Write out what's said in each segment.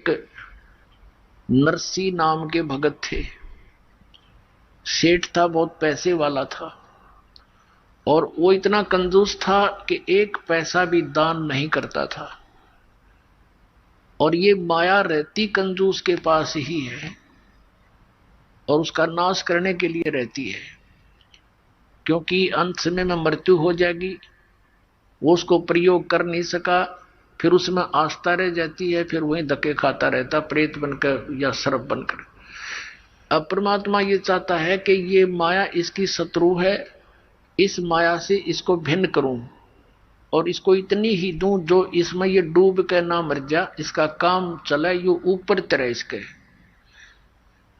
नरसी नाम के भगत थे। सेठ था, बहुत पैसे वाला था, और वो इतना कंजूस था कि एक पैसा भी दान नहीं करता था। और ये माया रहती कंजूस के पास ही है और उसका नाश करने के लिए रहती है, क्योंकि अंत समय में मृत्यु हो जाएगी। वो उसको प्रयोग कर नहीं सका, फिर उसमें आस्था रह जाती है, फिर वहीं धक्के खाता रहता प्रेत बनकर या सर्प बनकर। अब परमात्मा ये चाहता है कि ये माया इसकी शत्रु है, इस माया से इसको भिन्न करूं और इसको इतनी ही दूं जो इसमें ये डूब के ना मर जा, इसका काम चले, ये ऊपर तरह इसके।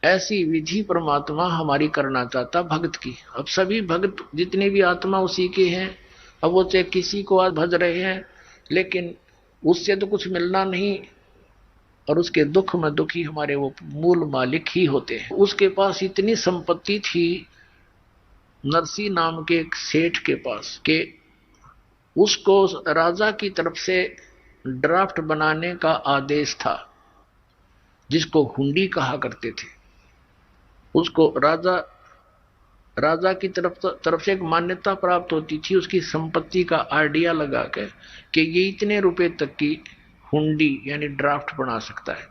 ऐसी विधि परमात्मा हमारी करना चाहता भक्त की। अब सभी भक्त जितने भी आत्मा उसी के हैं। अब वो चाहे किसी को आज भज रहे हैं, लेकिन उससे तो कुछ मिलना नहीं, और उसके दुख में दुखी हमारे वो मूल मालिक ही होते हैं। उसके पास इतनी संपत्ति थी नरसी नाम के एक सेठ के पास कि उसको राजा की तरफ से ड्राफ्ट बनाने का आदेश था, जिसको हुंडी कहा करते थे। उसको राजा की तरफ से एक मान्यता प्राप्त होती थी, उसकी संपत्ति का आइडिया लगा के कि ये इतने रुपए तक की हुंडी यानी ड्राफ्ट बना सकता है।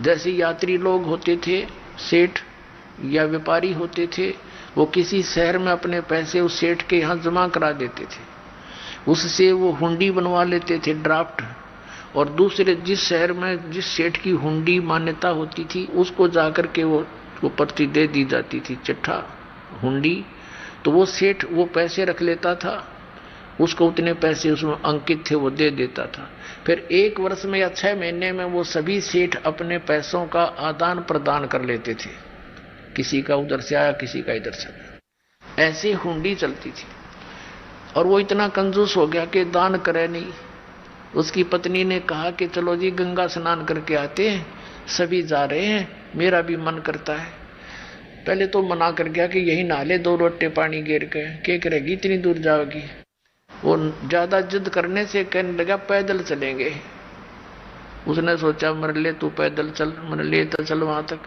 जैसे यात्री लोग होते थे, सेठ या व्यापारी होते थे, वो किसी शहर में अपने पैसे उस सेठ के यहाँ जमा करा देते थे, उससे वो हुंडी बनवा लेते थे ड्राफ्ट, और दूसरे जिस शहर में जिस सेठ की हुंडी मान्यता होती थी उसको जाकर के वो पर्ची दे दी जाती थी, चिट्ठा हुंडी। तो वो सेठ वो पैसे रख लेता था, उसको उतने पैसे उसमें अंकित थे वो दे देता था। फिर 1 वर्ष में या 6 महीने में वो सभी सेठ अपने पैसों का आदान प्रदान कर लेते थे, किसी का उधर से आया किसी का इधर से। ऐसी हुंडी चलती थी। और वो इतना कंजूस हो गया कि दान करे नहीं। उसकी पत्नी ने कहा कि चलो जी गंगा स्नान करके आते हैं, सभी जा रहे हैं, मेरा भी मन करता है। पहले तो मना कर गया कि यही नहा ले 2 लोटे पानी गिर के, क्या करेगी इतनी दूर जाओगी। वो ज्यादा जिद करने से कहने लगा पैदल चलेंगे। उसने सोचा मर ले तू पैदल चल, मर ले तो चल वहां तक।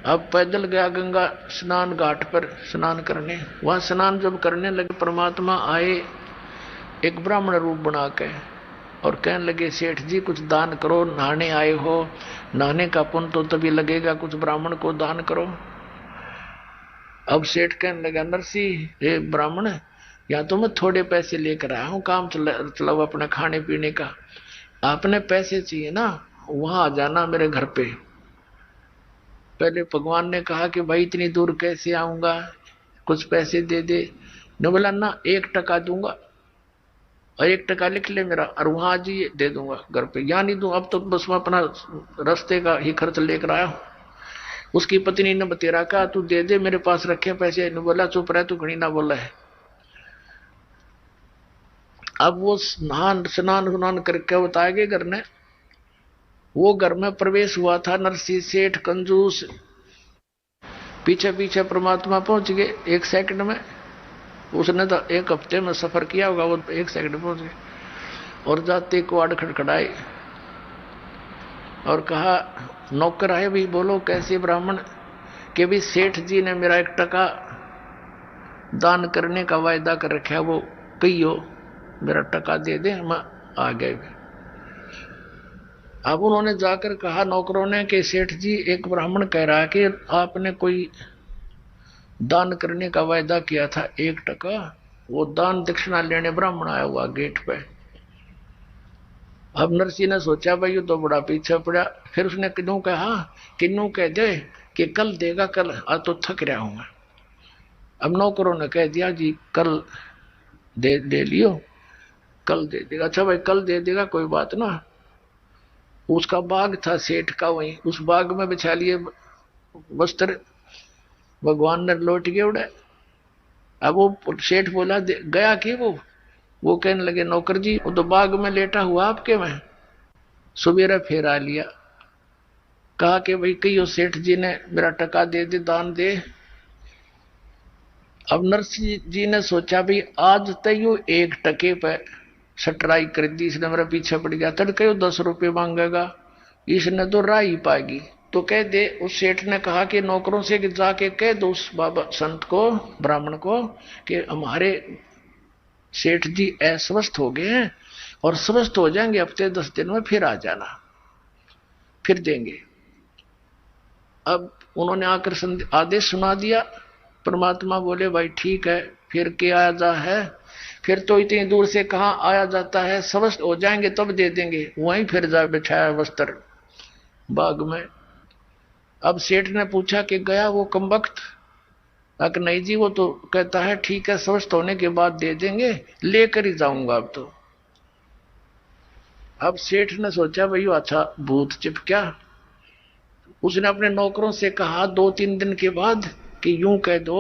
अब पैदल गया गंगा स्नान घाट पर स्नान करने। वहां स्नान जब करने लगे, परमात्मा आए एक ब्राह्मण रूप बना के और कहने लगे सेठ जी कुछ दान करो, नहाने आए हो, नहाने का पुण्य तो तभी लगेगा, कुछ ब्राह्मण को दान करो। अब सेठ कहने लगा नरसी हे ब्राह्मण, या तो मैं थोड़े पैसे लेकर आया हूं, काम चलाओ अपने खाने पीने का, आपने पैसे चाहिए ना वहां आ जाना मेरे घर पे। पहले भगवान ने कहा कि भाई इतनी दूर कैसे आऊंगा, कुछ पैसे दे दे। न बोला ना 1 टका दूंगा, और 1 टका लिख ले मेरा, और वहां आज ही दे दूंगा घर पे, या नहीं दूं, अब तो बस मैं अपना रास्ते का ही खर्च लेकर आया हूं। उसकी पत्नी ने बतेरा कहा तू दे दे, मेरे पास रखे पैसे। ने बोला चुप रह, तू घड़ी ना बोला है। अब वो स्नान करके बताया गए घर ने, वो घर में प्रवेश हुआ था। नरसी सेठ कंजूस पीछे पीछे परमात्मा पहुंच गए 1 सेकंड में। उसने तो 1 हफ्ते में सफर किया होगा, वो 1 सेकंड में पहुंच गए। और जाते क्वाड खड़खड़ाए और कहा नौकर आए भी, बोलो कैसे ब्राह्मण, कि भी सेठ जी ने मेरा 1 टका दान करने का वायदा कर रखा है, वो कहियो मेरा टका दे दे, मैं आ गए। अब उन्होंने जाकर कहा नौकरों ने कि सेठ जी एक ब्राह्मण कह रहा है कि आपने कोई दान करने का वायदा किया था 1 टका, वो दान दक्षिणा लेने ब्राह्मण आया हुआ गेट पे। अब नरसी ने सोचा भाई ये तो बड़ा पीछे पड़ा। फिर उसने किन्नू कहा, किन्नू कह दे कि कल देगा, कल आज तो थक रहा हूं मैं। अब नौकरों ने कह दिया जी कल दे लियो, कल दे देगा। अच्छा भाई कल दे देगा, कोई बात ना। उसका बाग था सेठ का, वहीं उस बाग में बिछा लिए वस्त्र, भगवान ने लौट गए उड़े। अब वो सेठ बोला गया कि वो कहने लगे नौकर जी वो तो बाग में लेटा हुआ आपके में, सुबेरा फिर आ लिया। कहा कि भाई कहियो सेठ जी ने मेरा टका दे दे, दान दे। अब नरसी जी ने सोचा भाई आज तय 1 टके पे सटराई कर दी इसने, मेरा पीछे पड़ गया। तड़के 10 रुपये मांगेगा, इसने तो राह ही पाएगी। तो कह दे, उस सेठ ने कहा कि नौकरों से कि जाके कह दो उस बाबा संत को, ब्राह्मण को, कि हमारे सेठ जी अस्वस्थ हो गए हैं और स्वस्थ हो जाएंगे, हफ्ते 10 दिन में फिर आ जाना, फिर देंगे। अब उन्होंने आकर आदेश सुना दिया। परमात्मा बोले भाई ठीक है, फिर क्या आया जा है, फिर तो इतनी दूर से कहाँ आया जाता है, स्वस्थ हो जाएंगे तब दे देंगे। वहीं फिर जा बिछाया वस्त्र बाग में। अब सेठ ने पूछा कि गया वो कमबख्त? अक नहीं जी, वो तो कहता है ठीक है स्वस्थ होने के बाद दे देंगे, लेकर ही जाऊंगा अब तो। अब सेठ ने सोचा भाई अच्छा भूत चिपका। उसने अपने नौकरों से कहा 2-3 दिन के बाद कि यूं कह दो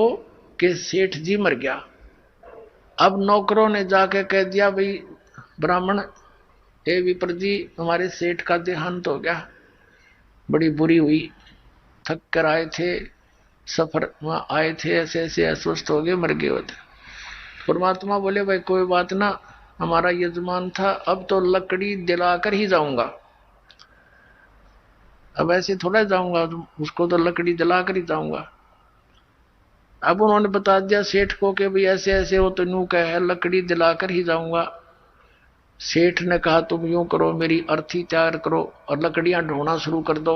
कि सेठ जी मर गया। अब नौकरों ने जाके कह दिया भाई ब्राह्मण, हे विप्र जी, हमारे सेठ का देहांत हो गया, बड़ी बुरी हुई, थक कर आए थे, सफर में आए थे, ऐसे ऐसे अस्वस्थ हो गए, मर गए होते। परमात्मा बोले भाई कोई बात ना, हमारा यजमान था, अब तो लकड़ी दिलाकर ही जाऊंगा। अब ऐसे थोड़ा जाऊंगा, उसको तो लकड़ी दिलाकर ही जाऊंगा। अब उन्होंने बता दिया सेठ को कि भाई ऐसे ऐसे वो तो न्यू कह है, लकड़ी दिलाकर ही जाऊंगा। सेठ ने कहा तुम यूं करो, मेरी अर्थी तैयार करो और लकड़ियां ढोना शुरू कर दो।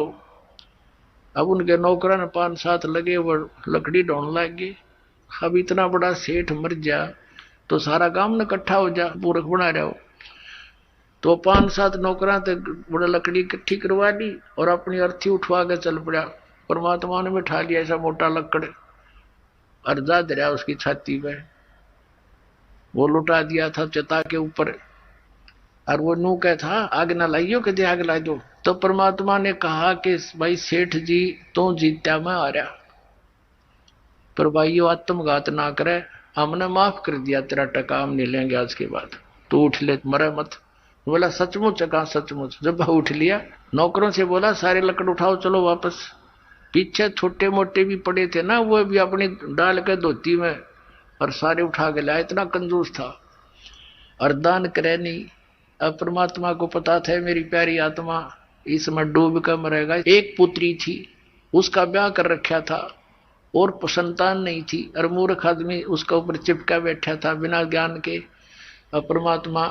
अब उनके नौकरों ने 5-7 लगे, वो लकड़ी ढोने लग गए। अब इतना बड़ा सेठ मर जा तो सारा गांव ने इकट्ठा हो जा, पूरक बना रहे हो। तो 5-7 नौकरा तक बड़ा लकड़ी इकट्ठी करवा ली और अपनी अर्थी उठवा के चल पड़ा। परमात्मा ने बिठा लिया ऐसा मोटा लकड़, अर्जा दरिया उसकी छाती पे, वो लुटा दिया था चता के ऊपर। और वो नू क्या था, आग ना लाइयो कि आग ला दो। तो परमात्मा ने कहा कि भाई सेठ जी तो जीत्या मैं आ रहा, पर भाई यो आत्मघात ना करे, हमने माफ कर दिया तेरा टका, हम नहीं लेंगे आज के बाद, तू उठ ले, मरे मत। बोला सचमुच? कहा सचमुच। जब उठ लिया, नौकरों से बोला सारे लकड़ उठाओ चलो वापस। पीछे छोटे मोटे भी पड़े थे ना, वो भी अपनी डाल के धोती में और सारे उठा के लाया, इतना कंजूस था। और दान करे नहीं। अब परमात्मा को पता था मेरी प्यारी आत्मा इसमें डूब कर मरेगा। एक पुत्री थी, उसका ब्याह कर रखा था और संतान नहीं थी, और मूर्ख आदमी उसका ऊपर चिपका बैठा था बिना ज्ञान के। अब परमात्मा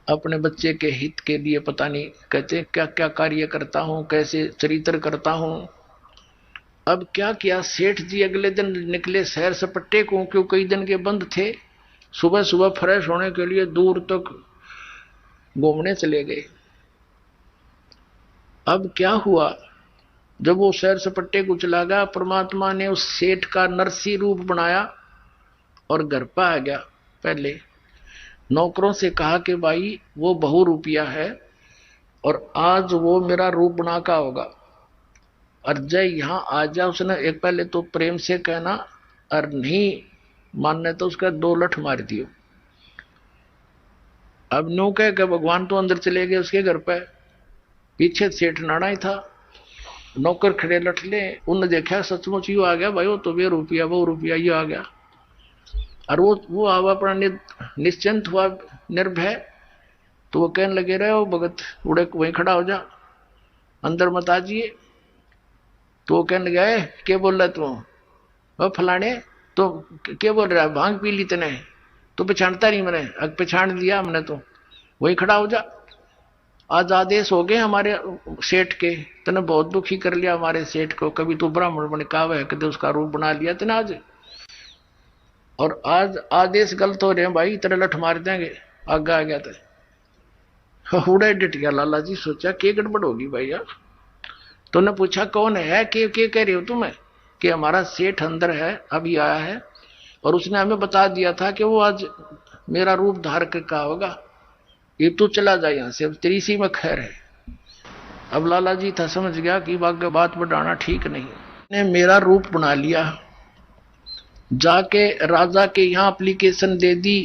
अपने बच्चे के हित के लिए पता नहीं कहते क्या क्या कार्य करता हूं, कैसे चरित्र करता हूं। अब क्या किया, सेठ जी अगले दिन निकले शहर सपट्टे को, क्यों कई दिन के बंद थे। सुबह सुबह फ्रेश होने के लिए दूर तक घूमने चले गए। अब क्या हुआ, जब वो शहर सपट्टे को चला गया, परमात्मा ने उस सेठ का नरसी रूप बनाया और घर पर आ गया। पहले नौकरों से कहा कि भाई वो बहु रुपया है और आज वो मेरा रूप बना का होगा, और जय यहां आ जा। उसने एक पहले तो प्रेम से कहना, और नहीं मानने तो उसका 2 लठ मार दियो। अब न्यू कह के भगवान तो अंदर चले गए उसके घर पे, पीछे सेठ नाड़ा ही था, नौकर खड़े लठले। उन्होंने देखा सचमुच यू आ गया भाई, वो तो 2 रुपया वो रुपया ये आ गया। और वो आवा अपना निश्चिंत हुआ, निर्भय। तो वो कहने लगे रहे हो भगत, उड़े वहीं खड़ा हो जा, अंदर मत आजिए। तो वो कहने गए क्या बोल रहा तू, वो फलाने तो क्या बोल रहा है, भांग पी ली तने तो पहचानता नहीं, मैंने अब पहचान दिया हमने, तो वहीं खड़ा हो जा। आज आदेश हो गए हमारे सेठ के, तने बहुत दुखी कर लिया हमारे सेठ को, कभी तू ब्राह्मण बन का है कभी उसका रूप बना लिया तने आज, और आज आदेश गलत हो रहे हैं भाई, तेरे लठ मार देंगे। आगे आ गया था, हुड़ा डट गया। लाला जी सोचा क्या गड़बड़ होगी भाई यार। तो ने पूछा कौन है, के कह रहे हो तुम्हें, कि हमारा सेठ अंदर है, अभी आया है, और उसने हमें बता दिया था कि वो आज मेरा रूप धार कर का होगा, ये तू चला जा यहां से, अब तेरी सी में खैर है। अब लाला जी था समझ गया कि बात बढ़ाना ठीक नहीं, ने मेरा रूप बना लिया। जाके राजा के यहां एप्लीकेशन दे दी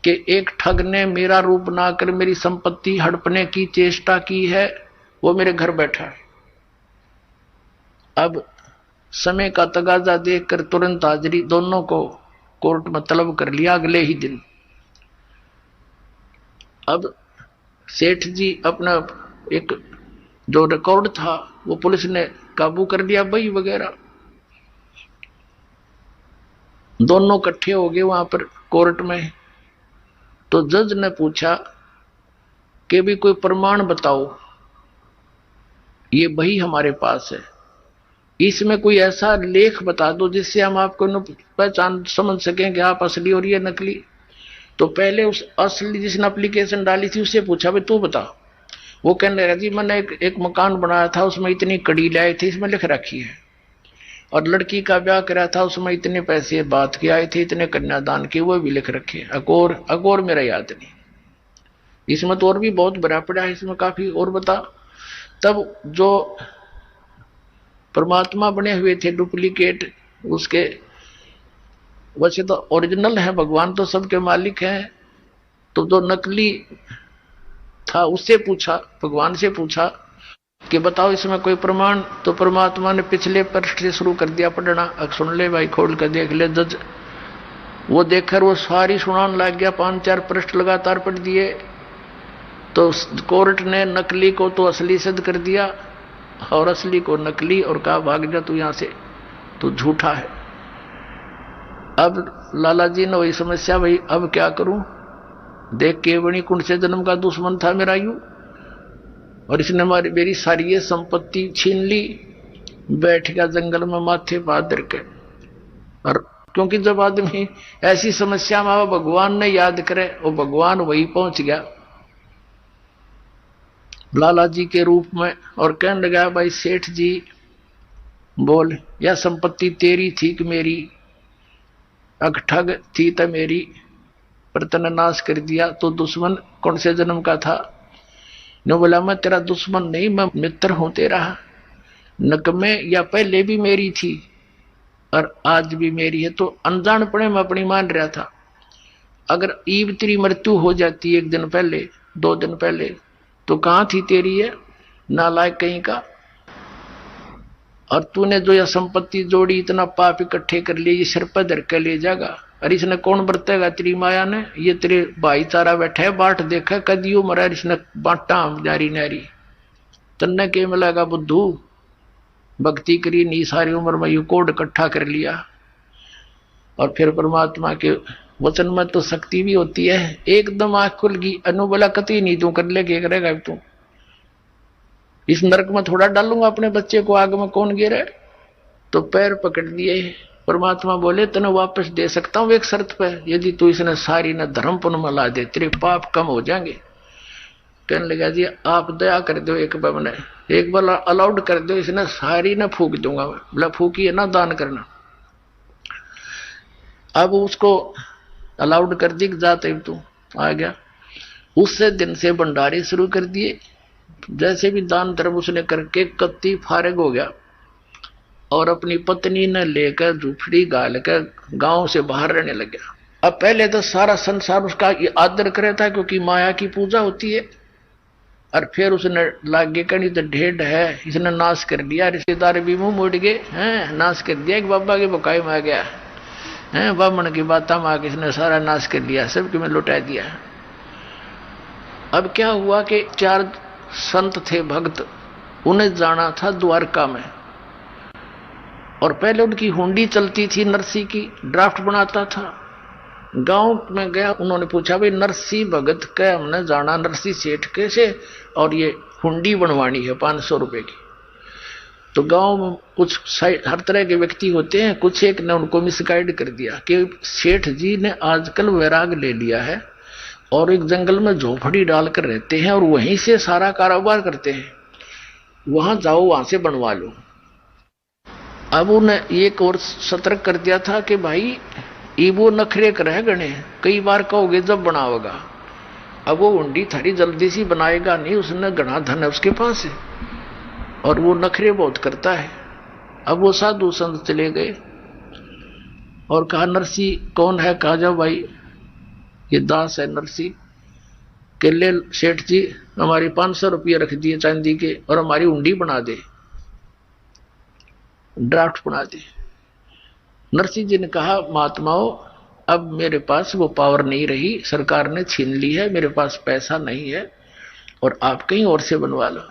कि एक ठग ने मेरा रूप बनाकर मेरी संपत्ति हड़पने की चेष्टा की है, वो मेरे घर बैठा है। अब समय का तगाजा देखकर तुरंत हाजिरी दोनों को कोर्ट में तलब कर लिया अगले ही दिन। अब सेठ जी अपना एक जो रिकॉर्ड था वो पुलिस ने काबू कर लिया, बही वगैरह। दोनों इकट्ठे हो गए वहां पर कोर्ट में। तो जज ने पूछा कि भी कोई प्रमाण बताओ, ये बही हमारे पास है, इसमें कोई ऐसा लेख बता दो जिससे हम आपको पहचान समझ सकें कि आप असली और ये नकली। तो पहले उस असली जिसने एप्लीकेशन डाली थी उससे पूछा भाई तू बता। वो कहने लगा जी मैंने एक मकान बनाया था, उसमें इतनी कड़ी लाई थी, इसमें लिख रखी है। और लड़की का ब्याह करा था, उसमें इतने पैसे बात के आए थे, इतने कन्यादान के, वो भी लिख रखे। अकोर मेरा याद नहीं, इसमें तो और भी बहुत भरा पड़ा है, इसमें काफी और बता। तब जो परमात्मा बने हुए थे डुप्लीकेट उसके, वैसे तो ओरिजिनल है, भगवान तो सबके मालिक हैं। तो जो नकली था उससे पूछा, भगवान से पूछा कि बताओ इसमें कोई प्रमाण। तो परमात्मा ने पिछले पृष्ठ से शुरू कर दिया पढ़ना। अब सुन ले भाई, खोल कर देख ले। जज वो देखकर वो सारी सुनान लग गया, 5-4 पृष्ठ लगातार पढ़ दिए। तो कोर्ट ने नकली को तो असली सिद्ध कर दिया और असली को नकली, और कहा भाग जा तू यहां से, तू झूठा है। अब लाला जी ने वही समस्या, भाई अब क्या करूं, देख के बनी कुंड से जन्म का दुश्मन था मेरा यूं, और इसने मेरी सारी ये संपत्ति छीन ली। बैठ गया जंगल में माथे पादर के। और क्योंकि जब आदमी ऐसी समस्या में भगवान ने याद करे, वो भगवान वही पहुंच गया लाला जी के रूप में, और कहने लगा भाई सेठ जी बोल, यह संपत्ति तेरी थी कि मेरी? ठग थी तो मेरी, पर तने नाश कर दिया। तो दुश्मन कौन से जन्म का था? ने बोला मैं तेरा दुश्मन नहीं, मैं मित्र हूं तेरा। नकमे या पहले भी मेरी थी और आज भी मेरी है, तो अनजानपणे में अपनी मान रहा था। अगर ईब तेरी मृत्यु हो जाती 1 दिन पहले 2 दिन पहले, तो कहां थी तेरी है नालायक कहीं का? और तूने जो यह संपत्ति जोड़ी, इतना पाप इकट्ठे कर लिए, ये सिर पर धर के ले जाएगा। और इसने कौन बरतेगा? तेरी माया ने। ये तेरे भाईचारा बैठा है, बाट देखा कदियो मरा, इसने बांटा जारी नारी। तन्ने के मिलेगा बुद्धू, भक्ति करी नहीं सारी उम्र में, यू कोड इकट्ठा कर लिया। और फिर परमात्मा के वचन में तो शक्ति भी होती है। एकदम आंख खुल गई, अनुबला कति नहीं तू कर ले, क्या करेगा तू? इस नरक में थोड़ा डालूंगा अपने बच्चे को, आग में कौन गिरे? तो पैर पकड़ दिए। परमात्मा बोले तने वापस दे सकता हूं एक शर्त पे, यदि तू इसने सारी न धर्म पुण्य में ला दे, तेरे पाप कम हो जाएंगे। कहने लगा जी आप दया कर दो, एक बार मैंने एक बार अलाउड कर दो, इसने सारी न फूक दूंगा। बोला फूकी है ना, दान करना। अब उसको अलाउड कर दी, जाते तू आ गया। उससे दिन से भंडारे शुरू कर दिए। जैसे भी दान धर्म उसने करके कत्ती फारिग हो गया, और अपनी पत्नी ने लेकर झूपड़ी गाल कर गांव से बाहर रहने लग गया। अब पहले तो सारा संसार उसका आदर करे था, क्योंकि माया की पूजा होती है। और फिर उसने लागे कहीं तो ढेड है, इसने नाश कर दिया। रिश्तेदार भी मुंह मोड़ गए हैं, नाश कर दिया। एक बाबा के बकाई में आ गया है, ब्राह्मण की बात में आके इसने सारा नाश कर दिया, सबके में लुटा दिया। अब क्या हुआ कि 4 संत थे भक्त, उन्हें जाना था द्वारका में। और पहले उनकी हुंडी चलती थी, नरसी की ड्राफ्ट बनाता था। गांव में गया, उन्होंने पूछा भाई नरसी भगत के हमने जाना, नरसी सेठ कैसे, और ये हुंडी बनवानी है 500 रुपए की। तो गांव में कुछ हर तरह के व्यक्ति होते हैं, कुछ एक ने उनको मिसगाइड कर दिया कि सेठ जी ने आजकल वैराग ले लिया है और एक जंगल में झोपड़ी डालकर रहते हैं और वहीं से सारा कारोबार करते हैं, वहां जाओ, वहां से बनवा लो। अब उन्हें एक और सतर्क कर दिया था कि भाई ये वो नखरे कर गणे, कई बार कहोगे जब बनाओगा। अब वो हुंडी थारी जल्दी सी बनाएगा नहीं, उसने घना धन है उसके पास है, और वो नखरे बहुत करता है। अब वो साधु संत चले गए और कहा नरसी कौन है? कहा जाओ भाई ये दास है नरसी के, ले सेठ जी हमारी 500 रुपये रख दिए चांदी के, और हमारी हुंडी बना दे, ड्राफ्ट बना दे। नरसी जी ने कहा महात्माओं अब मेरे पास वो पावर नहीं रही, सरकार ने छीन ली है, मेरे पास पैसा नहीं है, और आप कहीं और से बनवा लो।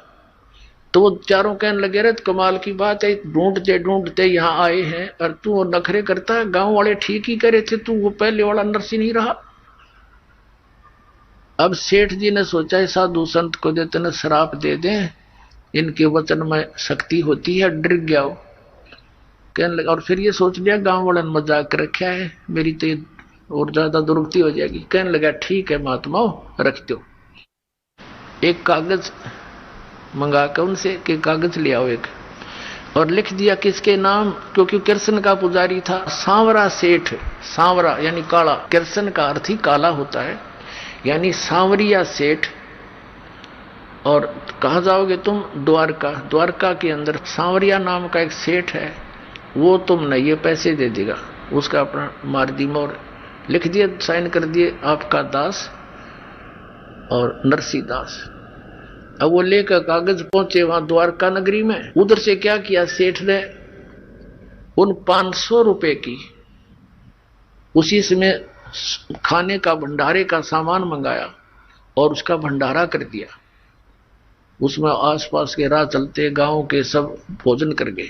तो वो चारों कहने लगे, रे कमाल की बात है, ढूंढते ढूंढते यहाँ आए हैं और तू वो नखरे करता है, गांव वाले ठीक ही करे थे, तू वो पहले वाला नरसी नहीं रहा। अब सेठ जी ने सोचा है साधु संत को देते न श्राप दे दें, इनके वचन में शक्ति होती है, डर गया हो कहने लगा। और फिर ये सोच लिया गांव वाले ने मजाक कर रखा है, मेरी तो और ज्यादा दुर्गति हो जाएगी। कहने लगा ठीक है महात्माओं, रख दो। एक कागज मंगा कर उनसे कि कागज ले आओ एक, और लिख दिया किसके नाम, क्योंकि कृष्ण का पुजारी था सांवरा सेठ। सांवरा यानी काला, कृष्ण का अर्थ ही काला होता है, यानी सांवरिया सेठ। और कहाँ जाओगे तुम, द्वारका। द्वारका के अंदर सांवरिया नाम का एक सेठ है, वो तुमने ये पैसे दे देगा। उसका अपना मार दी मोर, लिख दिए, साइन कर दिए, आपका दास और नरसी दास। अब वो लेकर कागज पहुंचे वहां द्वारका नगरी में। उधर से क्या किया सेठ ने, उन 500 रुपए की उसी समय खाने का भंडारे का सामान मंगाया और उसका भंडारा कर दिया। उसमें आसपास के राह चलते गांव के सब भोजन कर गए।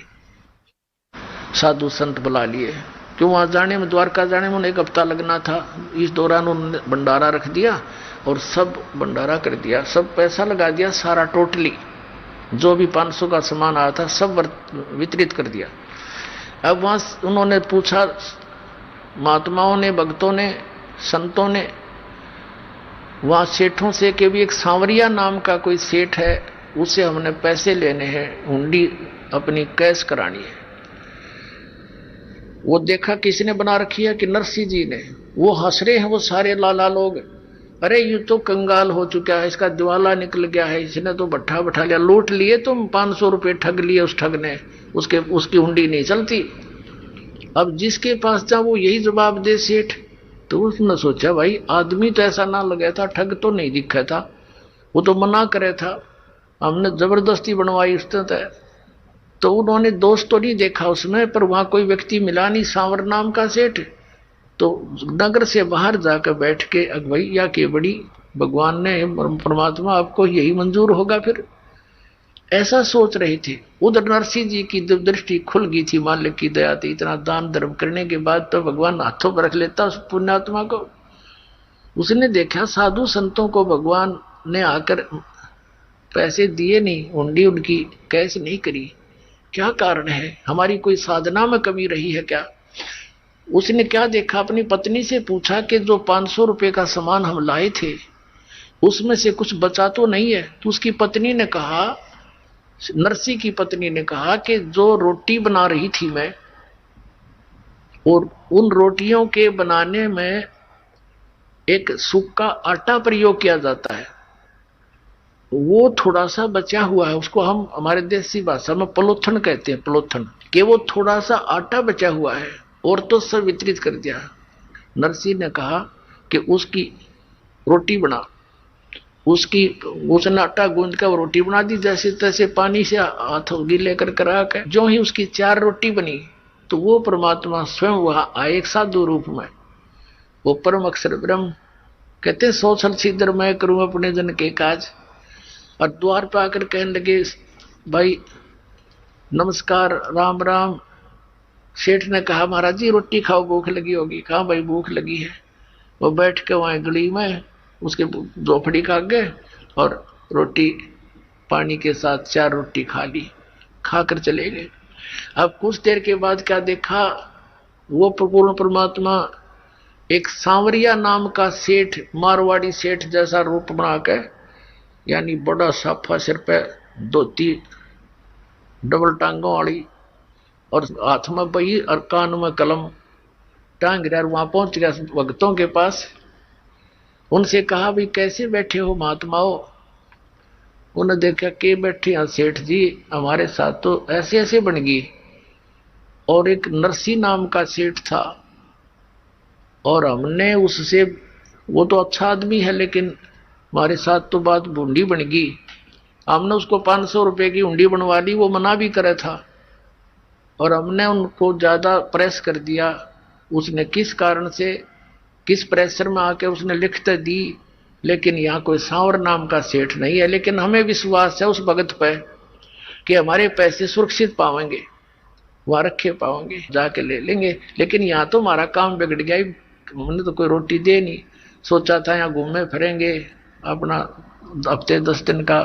साधु संत बुला लिए, क्यों वहां जाने में, द्वारका जाने में उन्हें 1 हफ्ता लगना था। इस दौरान उन्होंने भंडारा रख दिया और सब भंडारा कर दिया, सब पैसा लगा दिया सारा, टोटली जो भी 500 का सामान आया था सब वितरित कर दिया। अब वहां उन्होंने पूछा, महात्माओं ने, भक्तों ने, संतों ने वहां सेठों से कि भी एक सांवरिया नाम का कोई सेठ है, उससे हमने पैसे लेने हैं, हुंडी अपनी कैश करानी है। वो देखा किसी ने बना रखी है कि नरसी जी ने। वो हंस रहे हैं वो सारे लाला लोग, अरे ये तो कंगाल हो चुका है, इसका दिवाला निकल गया है, इसने तो भट्ठा बैठा लिया, लूट लिए तुम, 500 रुपए ठग लिए उस ठग ने, उसकी हुंडी नहीं चलती। अब जिसके पास जा वो यही जवाब दे सेठ। तो उसने सोचा भाई आदमी तो ऐसा ना लगा था, ठग तो नहीं दिखा था, वो तो मना करे था, हमने जबरदस्ती बनवाई उसने तय। तो उन्होंने दोस्त तो नहीं देखा उसमें, पर वहां कोई व्यक्ति मिला नहीं सांवर नाम का सेठ। तो नगर से बाहर जाकर बैठ के भैया के बड़ी भगवान ने, परमात्मा आपको यही मंजूर होगा फिर, ऐसा सोच रहे थे। उधर नरसी जी की दृष्टि खुल गई थी, मालिक की दया थी, इतना दान धर्म करने के बाद तो भगवान हाथों पर रख लेता उस पुण्यात्मा को। उसने देखा साधु संतों को भगवान ने आकर पैसे दिए नहीं, हुंडी उनकी कैश नहीं करी, क्या कारण है, हमारी कोई साधना में कमी रही है क्या। उसने क्या देखा, अपनी पत्नी से पूछा कि जो 500 रुपए का सामान हम लाए थे उसमें से कुछ बचा तो नहीं है। तो उसकी पत्नी ने कहा, नरसी की पत्नी ने कहा कि जो रोटी बना रही थी मैं, और उन रोटियों के बनाने में एक सूखा आटा प्रयोग किया जाता है, वो थोड़ा सा बचा हुआ है, उसको हम हमारे देसी भाषा में पलोथन कहते हैं, पलोथन, कि वो थोड़ा सा आटा बचा हुआ है और तो सब वितरित कर दिया। नरसी ने कहा कि उसकी रोटी बना, उसने आटा गूंद कर रोटी बना दी, जैसे तैसे पानी से हाथ गीले कर करा के। जो ही उसकी 4 रोटी बनी तो वो परमात्मा स्वयं वहां आए एक साधु रूप में, वो परम अक्षर ब्रह्म। कहते 100 छल छिद्र मैं करूं अपने जन के काज। और द्वार पर आकर कहने लगे, भाई नमस्कार, राम राम। सेठ ने कहा, महाराज जी रोटी खाओ, भूख लगी होगी। कहा भाई भूख लगी है। वो बैठ के वहां गली में उसके झोपड़ी खा गए और रोटी पानी के साथ 4 रोटी खा ली, खाकर चले गए। अब कुछ देर के बाद क्या देखा, वो पूर्ण परमात्मा एक सांवरिया नाम का सेठ, मारवाड़ी सेठ जैसा रूप बना के, यानी बड़ा साफा, सिर पे धोती डबल टांगों वाली और हाथ में बही और कान में कलम टांग रहा, वहां पहुंच गया भक्तों के पास। उनसे कहा, भाई कैसे बैठे हो महात्माओं। उन्होंने देखा कि बैठे हैं सेठ जी, हमारे साथ तो ऐसे ऐसे बन गई। और एक नरसी नाम का सेठ था और हमने उससे, वो तो अच्छा आदमी है लेकिन हमारे साथ तो बात बूंदी बन गई। हमने उसको 500 रुपए की हुंडी बनवा ली, वो मना भी करे था और हमने उनको ज्यादा प्रेस कर दिया। उसने किस कारण से, किस प्रेशर में आके उसने लिखते दी, लेकिन यहाँ कोई सांवर नाम का सेठ नहीं है, लेकिन हमें विश्वास है उस भगत पे कि हमारे पैसे सुरक्षित पाएंगे, वहां रखे पाओगे, जाके ले लेंगे। लेकिन यहाँ तो हमारा काम बिगड़ गया, हमने तो कोई रोटी दे नहीं। सोचा था यहाँ घूमे फिरेंगे, अपना हफ्ते 10 दिन का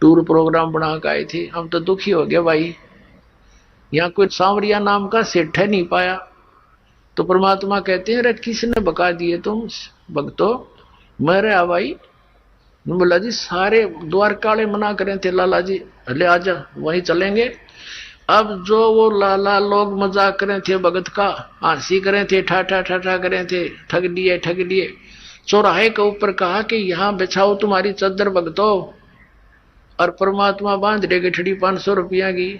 टूर प्रोग्राम बना के आए थे। हम तो दुखी हो गए भाई, यहाँ कोई सांवरिया नाम का सेठ है नहीं पाया। तो परमात्मा कहते हैं, अरे किसने बका दिए तुम भक्तो? मेरे भाई। बोला जी सारे द्वारका वाले मना करें थे, लाला जी ले आजा वहीं चलेंगे। अब जो वो लाला लोग मजाक करें थे भगत का, हंसी करें थे, ठाठा ठाठा करें थे, ठग लिए ठग लिए। चौराहे के ऊपर कहा कि यहाँ बिछाओ तुम्हारी चादर भगतो, और परमात्मा बांध दे गठड़ी 500 रुपया की।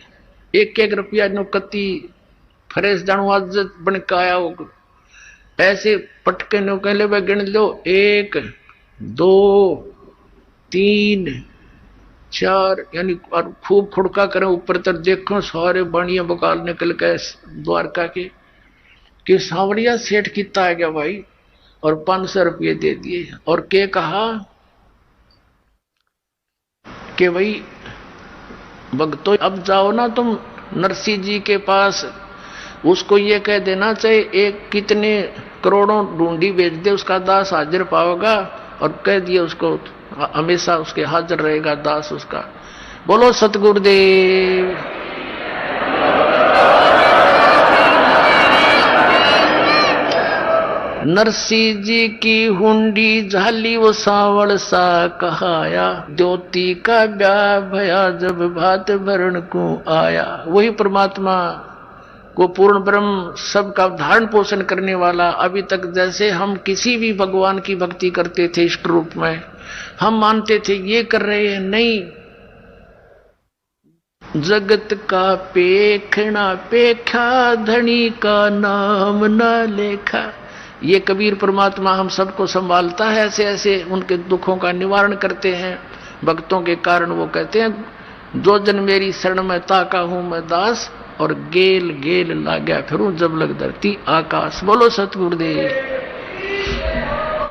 एक एक रुपया नो कत्ती फरेस जानू आज बन के आया हो, ऐसे पटके नो कह ले गिन लो 1 2 3 4, यानी और खूब खुड़का करें ऊपर तक देखो सारे बाणिया बकाल निकल गए द्वारका के। कि सांवरिया सेठ कितना आ गया भाई, और 500 रुपये दे दिए। और के कहा कि भाई भक्तों अब जाओ ना तुम नरसिंह जी के पास, उसको ये कह देना चाहिए एक कितने करोड़ों ढूंढी बेच दे, उसका दास हाजिर पाओगा। और कह दिया उसको हमेशा उसके हाजिर रहेगा दास उसका। बोलो सतगुरुदेव। नरसिंह जी की हुंडी झाली वो सावड़ सा कहाया, द्योती का ब्याह भया जब भात भरण को आया। वही परमात्मा को पूर्ण ब्रह्म सबका धारण पोषण करने वाला। अभी तक जैसे हम किसी भी भगवान की भक्ति करते थे इष्ट रूप में, हम मानते थे ये कर रहे हैं, नहीं। जगत का पेखना पेखा, धनी का नाम न लेखा। ये कबीर परमात्मा हम सबको संभालता है, ऐसे ऐसे उनके दुखों का निवारण करते हैं भक्तों के कारण। वो कहते हैं जो जन मेरी शरण में ताका हूं मैं दास, और गेल गेल ला गया फिरूं जब लग धरती आकाश। बोलो सतगुरुदेव।